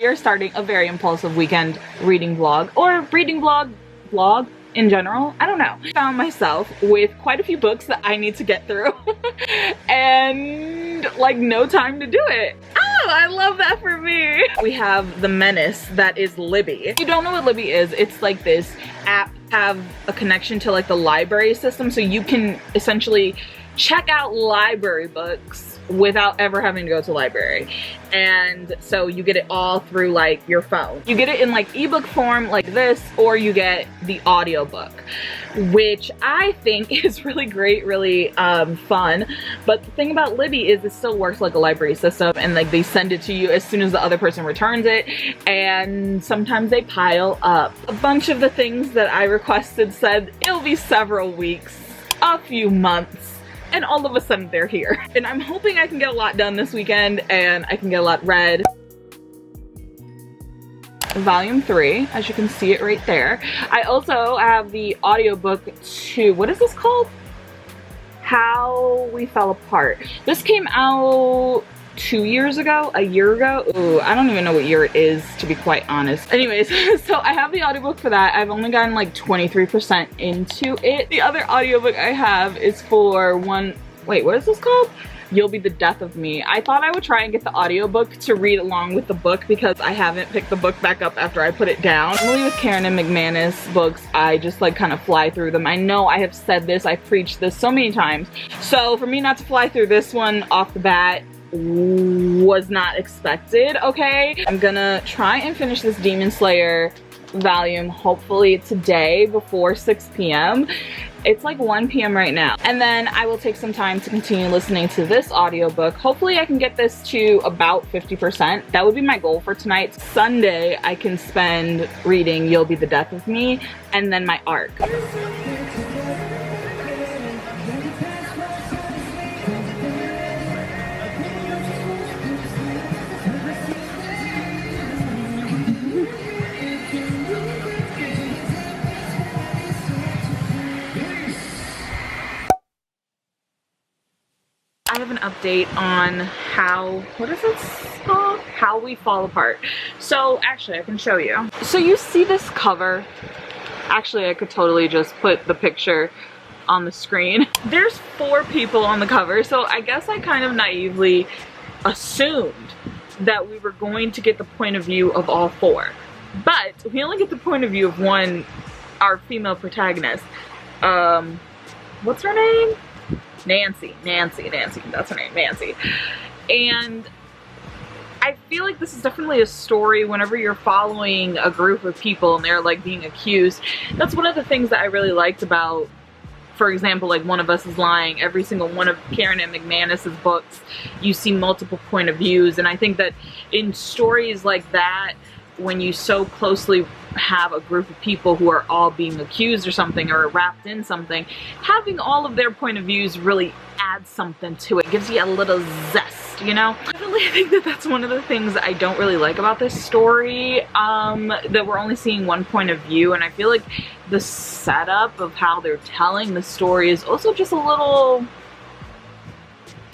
You're starting a very impulsive weekend reading vlog, or reading vlog in general. I don't know. I found myself with quite a few books that I need to get through and like no time to do it. Oh, I love that for me. We have the menace that is Libby. If you don't know what Libby is, it's like this app have a connection to like the library system, so you can essentially check out library books without ever having to go to the library. And so you get it all through like your phone. You get it in like ebook form like this, or you get the audiobook, which I think is really great, really fun. But the thing about Libby is it still works like a library system, and like they send it to you as soon as the other person returns it, and sometimes they pile up. A bunch of the things that I requested said it'll be several weeks, a few months, and all of a sudden they're here. And I'm hoping I can get a lot done this weekend and I can get a lot read. Volume 3, as you can see it right there. I also have the audiobook to, what is this called? How We Fell Apart. This came out 2 years ago, a year ago. Ooh, I don't even know what year it is, to be quite honest. Anyways, so I have the audiobook for that. I've only gotten like 23% into it. The other audiobook I have is for wait, what is this called? You'll Be the Death of Me. I thought I would try and get the audiobook to read along with the book because I haven't picked the book back up after I put it down. Normally with Karen and McManus books, I just like kind of fly through them. I know I have said this, I preached this so many times. So for me not to fly through this one off the bat was not expected, okay? I'm gonna try and finish this Demon Slayer volume hopefully today before 6 p.m. It's like 1 p.m. right now. And then I will take some time to continue listening to this audiobook. Hopefully I can get this to about 50%. That would be my goal for tonight. Sunday I can spend reading You'll Be the Death of Me and then my arc. I have an update on what is this called? How We Fall Apart. So actually I can show you. So you see this cover? Actually I could totally just put the picture on the screen. There's 4 people on the cover, so I guess I kind of naively assumed that we were going to get the point of view of all 4. But we only get the point of view of one, our female protagonist. What's her name? Nancy, that's her name, Nancy. And I feel like this is definitely a story whenever you're following a group of people and they're like being accused. That's one of the things that I really liked about, for example, like One of Us is Lying. Every single one of Karen and McManus's books, you see multiple point of views. And I think that in stories like that, when you so closely have a group of people who are all being accused or something or wrapped in something, having all of their point of views really adds something to it. Gives you a little zest, you know? Definitely I think that that's one of the things that I don't really like about this story, that we're only seeing one point of view, and I feel like the setup of how they're telling the story is also just a little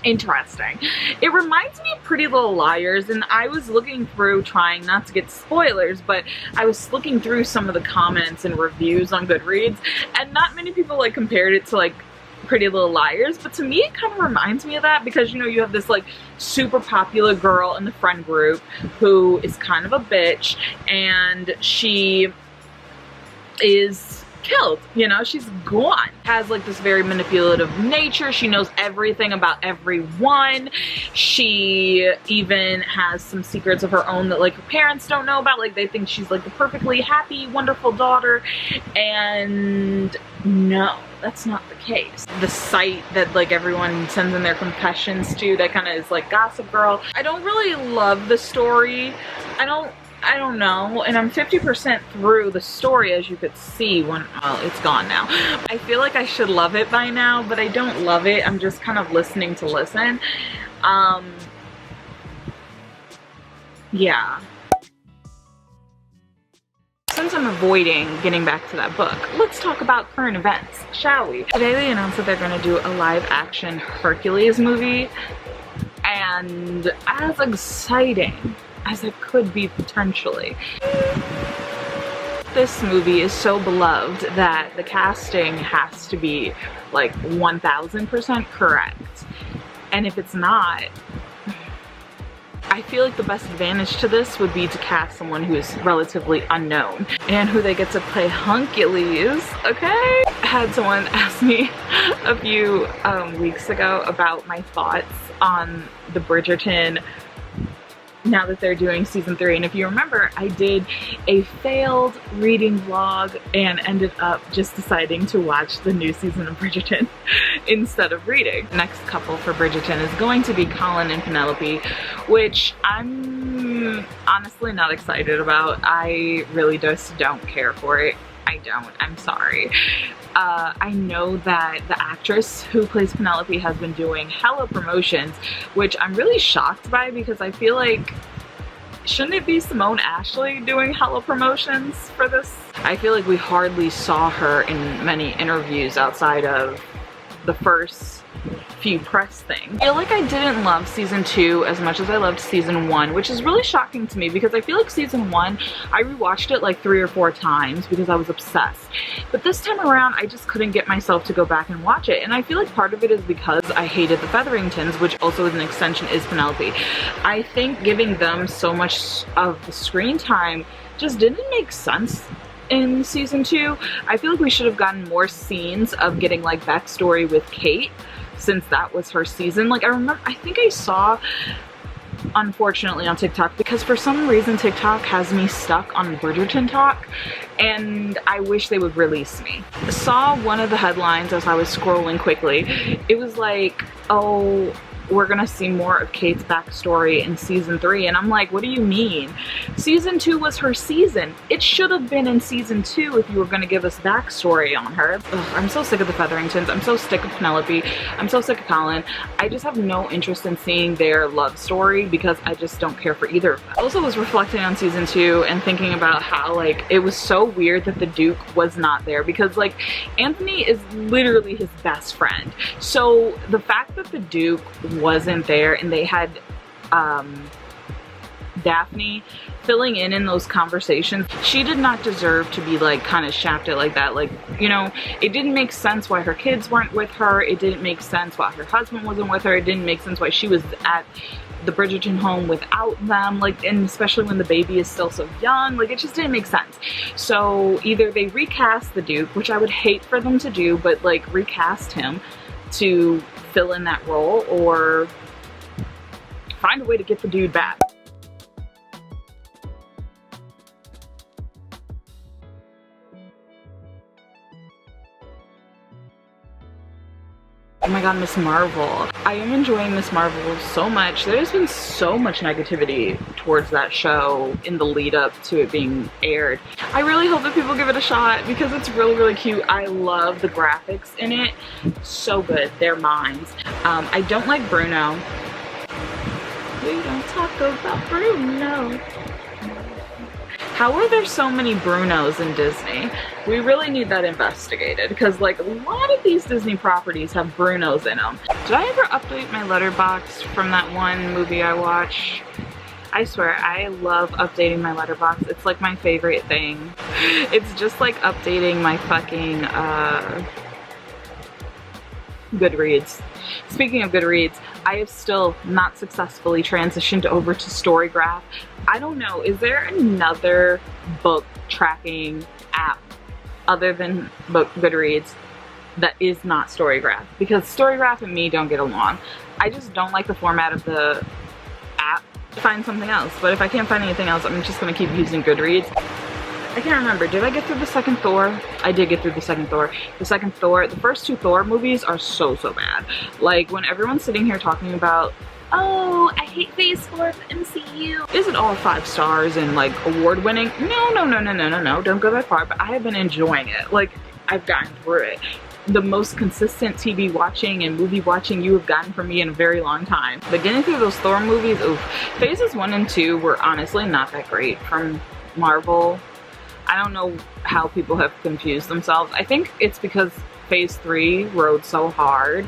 interesting. It reminds me of Pretty Little Liars, and I was looking through, trying not to get spoilers, but I was looking through some of the comments and reviews on Goodreads, and not many people like compared it to like Pretty Little Liars, but to me it kind of reminds me of that because, you know, you have this like super popular girl in the friend group who is kind of a bitch, and she is killed, you know, she's gone. Has like this very manipulative nature. She knows everything about everyone. She even has some secrets of her own that like her parents don't know about. Like they think she's like the perfectly happy, wonderful daughter, and no, that's not the case. The site that like everyone sends in their confessions to, that kind of is like Gossip Girl. I don't really love the story. I don't know, and I'm 50% through the story, as you could see when, well, it's gone now. I feel like I should love it by now, but I don't love it. I'm just kind of listening to listen. Yeah. Since I'm avoiding getting back to that book, let's talk about current events, shall we? Today they announced that they're going to do a live-action Hercules movie, and as exciting as it could be potentially. This movie is so beloved that the casting has to be like 1000% correct. And if it's not, I feel like the best advantage to this would be to cast someone who is relatively unknown and who they get to play Hercules, okay? I had someone ask me a few weeks ago about my thoughts on the Bridgerton now that they're doing season 3, and if you remember, I did a failed reading vlog and ended up just deciding to watch the new season of Bridgerton instead of reading. The next couple for Bridgerton is going to be Colin and Penelope, which I'm honestly not excited about. I really just don't care for it. I don't. I'm sorry. I know that the actress who plays Penelope has been doing hella promotions, which I'm really shocked by because I feel like, shouldn't it be Simone Ashley doing hella promotions for this? I feel like we hardly saw her in many interviews outside of the first few press things. I feel like I didn't love season 2 as much as I loved season 1, which is really shocking to me because I feel like season 1, I rewatched it like 3 or 4 times because I was obsessed. But this time around, I just couldn't get myself to go back and watch it. And I feel like part of it is because I hated the Featheringtons, which also as an extension is Penelope. I think giving them so much of the screen time just didn't make sense in season 2. I feel like we should have gotten more scenes of getting like backstory with Kate, since that was her season. Like I think I saw, unfortunately, on TikTok, because for some reason TikTok has me stuck on Bridgerton talk, and I wish they would release me. Saw one of the headlines as I was scrolling quickly. It was like, oh, we're gonna see more of Kate's backstory in season 3, and I'm like, what do you mean? Season 2 was her season. It should have been in season 2 if you were gonna give us backstory on her. Ugh, I'm so sick of the Featheringtons. I'm so sick of Penelope. I'm so sick of Colin. I just have no interest in seeing their love story because I just don't care for either of them. I also was reflecting on season 2 and thinking about how like it was so weird that the Duke was not there, because like Anthony is literally his best friend. So the fact that the Duke wasn't there and they had Daphne filling in those conversations, she did not deserve to be like kind of shafted like that. Like, you know, it didn't make sense why her kids weren't with her. It didn't make sense why her husband wasn't with her. It didn't make sense why she was at the Bridgerton home without them, like, and especially when the baby is still so young. Like, it just didn't make sense. So either they recast the Duke, which I would hate for them to do, but like recast him to fill in that role, or find a way to get the dude back. Oh my god, Miss Marvel. I am enjoying Miss Marvel so much. There's been so much negativity towards that show in the lead up to it being aired. I really hope that people give it a shot because it's really, really cute. I love the graphics in it. So good. They're mine. I don't like Bruno. We don't talk about Bruno. How are there so many Brunos in Disney? We really need that investigated because like a lot of these Disney properties have Brunos in them. Did I ever update my letterbox from that one movie I watched? I swear, I love updating my letterbox. It's like my favorite thing. It's just like updating my fucking Goodreads. Speaking of Goodreads, I have still not successfully transitioned over to Storygraph. I don't know, is there another book tracking app other than Goodreads that is not Storygraph? Because Storygraph and me don't get along. I just don't like the format of the app. Find something else, but if I can't find anything else, I'm just gonna keep using Goodreads. I can't remember, did I get through the second Thor? I did get through the second Thor. The second Thor, the first 2 Thor movies are so bad. Like, when everyone's sitting here talking about, oh, I hate phase 4 of the MCU. Is it all 5 stars and like award winning? No, don't go that far, but I have been enjoying it. Like, I've gotten through it. The most consistent TV watching and movie watching you have gotten from me in a very long time. But getting through those Thor movies, oof. Phases 1 and 2 were honestly not that great from Marvel. I don't know how people have confused themselves. I think it's because phase 3 rode so hard.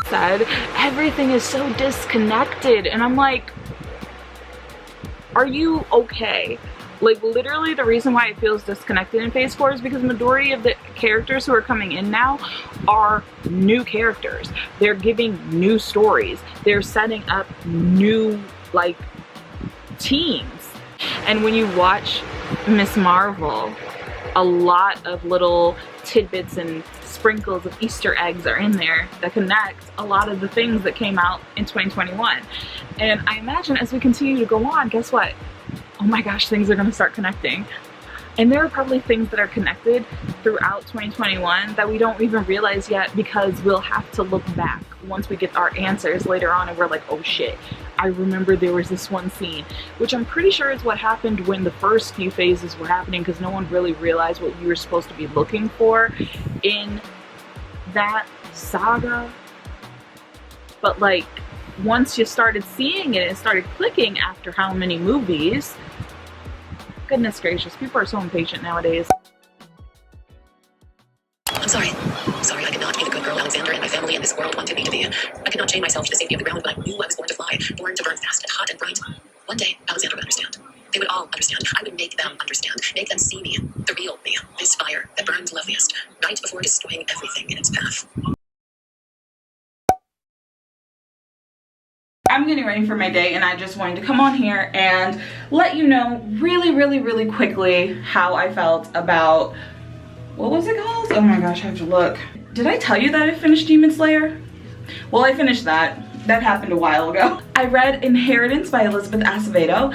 Said everything is so disconnected, and I'm like, Are you okay? Like, literally the reason why it feels disconnected in phase 4 is because the majority of the characters who are coming in now are new characters. They're giving new stories. They're setting up new, like, teams. And when you watch Miss Marvel, a lot of little tidbits and sprinkles of Easter eggs are in there that connect a lot of the things that came out in 2021. And I imagine as we continue to go on, guess what? Oh my gosh, things are gonna start connecting. And there are probably things that are connected throughout 2021 that we don't even realize yet, because we'll have to look back once we get our answers later on and we're like, oh shit, I remember there was this one scene, which I'm pretty sure is what happened when the first few phases were happening, because no one really realized what you were supposed to be looking for in that saga. But like, once you started seeing it, it started clicking after how many movies. Goodness gracious, people are so impatient nowadays. I'm sorry. Sorry, I could not be the good girl Alexander and my family in this world wanted me to be. I could not chain myself to the safety of the ground, but I knew I was born to fly, born to burn fast and hot and bright. One day, Alexander would understand. They would all understand. I would make them understand. Make them see me, the real me, this fire that burned loveliest, right before destroying everything in its path. I'm getting ready for my day, and I just wanted to come on here and let you know really quickly how I felt about, what was it called? Oh my gosh, I have to look. Did I tell you that I finished Demon Slayer? Well, I finished that. That happened a while ago. I read Inheritance by Elizabeth Acevedo.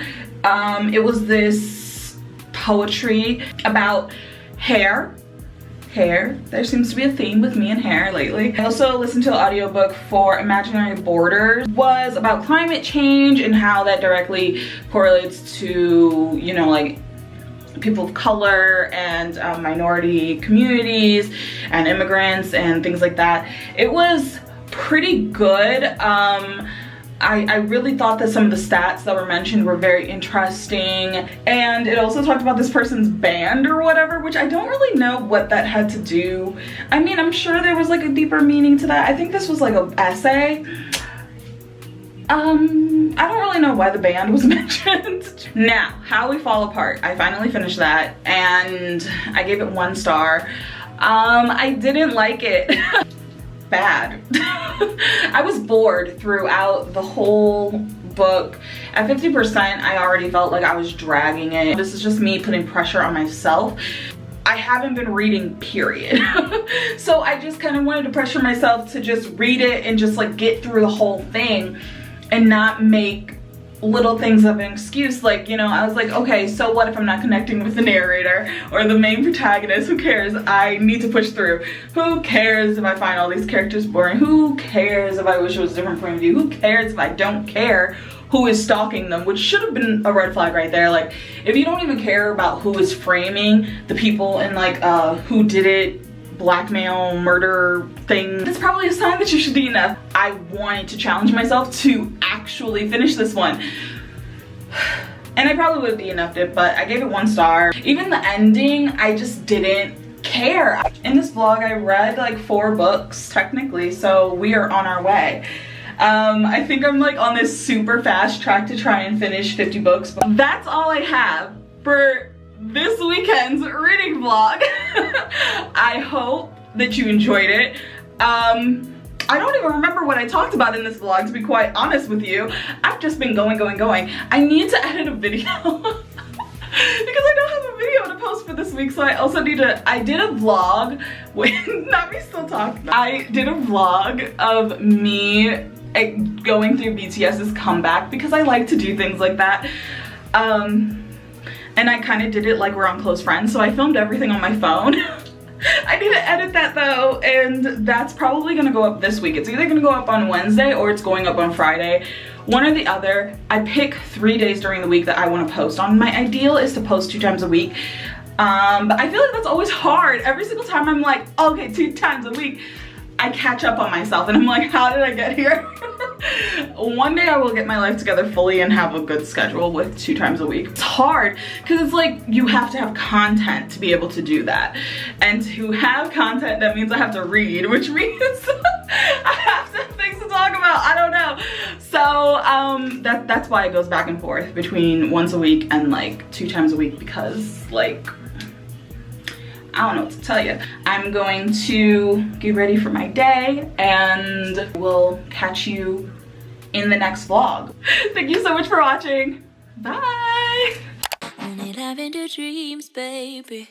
It was this poetry about hair. There seems to be a theme with me and hair lately. I also listened to an audiobook for Imaginary Borders. It was about climate change and how that directly correlates to, you know, like people of color and minority communities and immigrants and things like that. It was pretty good. I really thought that some of the stats that were mentioned were very interesting, and it also talked about this person's band or whatever, which I don't really know what that had to do. I mean, I'm sure there was like a deeper meaning to that. I think this was like an essay. I don't really know why the band was mentioned. Now, How We Fall Apart. I finally finished that and I gave it 1 star. I didn't like it. Bad. I was bored throughout the whole book. At 50%, I already felt like I was dragging it. This is just me putting pressure on myself. I haven't been reading, period. So I just kind of wanted to pressure myself to just read it and just like get through the whole thing and not make little things of an excuse. Like, you know, I was like, okay, so what if I'm not connecting with the narrator or the main protagonist? Who cares? I need to push through. Who cares if I find all these characters boring? Who cares if I wish it was a different point of view? Who cares if I don't care who is stalking them? Which should have been a red flag right there. Like, if you don't even care about who is framing the people and like who did it, blackmail, murder thing, that's probably a sign that you should be enough. I wanted to challenge myself to actually finish this one. And I probably would have DNF'd it, but I gave it 1 star. Even the ending, I just didn't care. In this vlog, I read like 4 books, technically, so we are on our way. I think I'm like on this super fast track to try and finish 50 books, but that's all I have for this weekend's reading vlog. I hope that you enjoyed it. I don't even remember what I talked about in this vlog, to be quite honest with you. I've just been going. I need to edit a video because I don't have a video to post for this week, so I also need to, I did a vlog with, not me still talking. I did a vlog of me going through BTS's comeback because I like to do things like that. And I kind of did it like we're on Close Friends, so I filmed everything on my phone. I need to edit that though, and that's probably gonna go up this week. It's either gonna go up on Wednesday or it's going up on Friday. One or the other. I pick 3 days during the week that I want to post on. My ideal is to post 2 times a week. But I feel like that's always hard. Every single time I'm like, okay, 2 times a week, I catch up on myself and I'm like, how did I get here? One day I will get my life together fully and have a good schedule with 2 times a week. It's hard because it's like you have to have content to be able to do that. And to have content, that means I have to read, which means I have to have things to talk talk about? I don't know. So that's why it goes back and forth between once a week and like 2 times a week, because like, I don't know what to tell you. I'm going to get ready for my day and we'll catch you in the next vlog. Thank you so much for watching. Bye. Only live in the dreams, baby.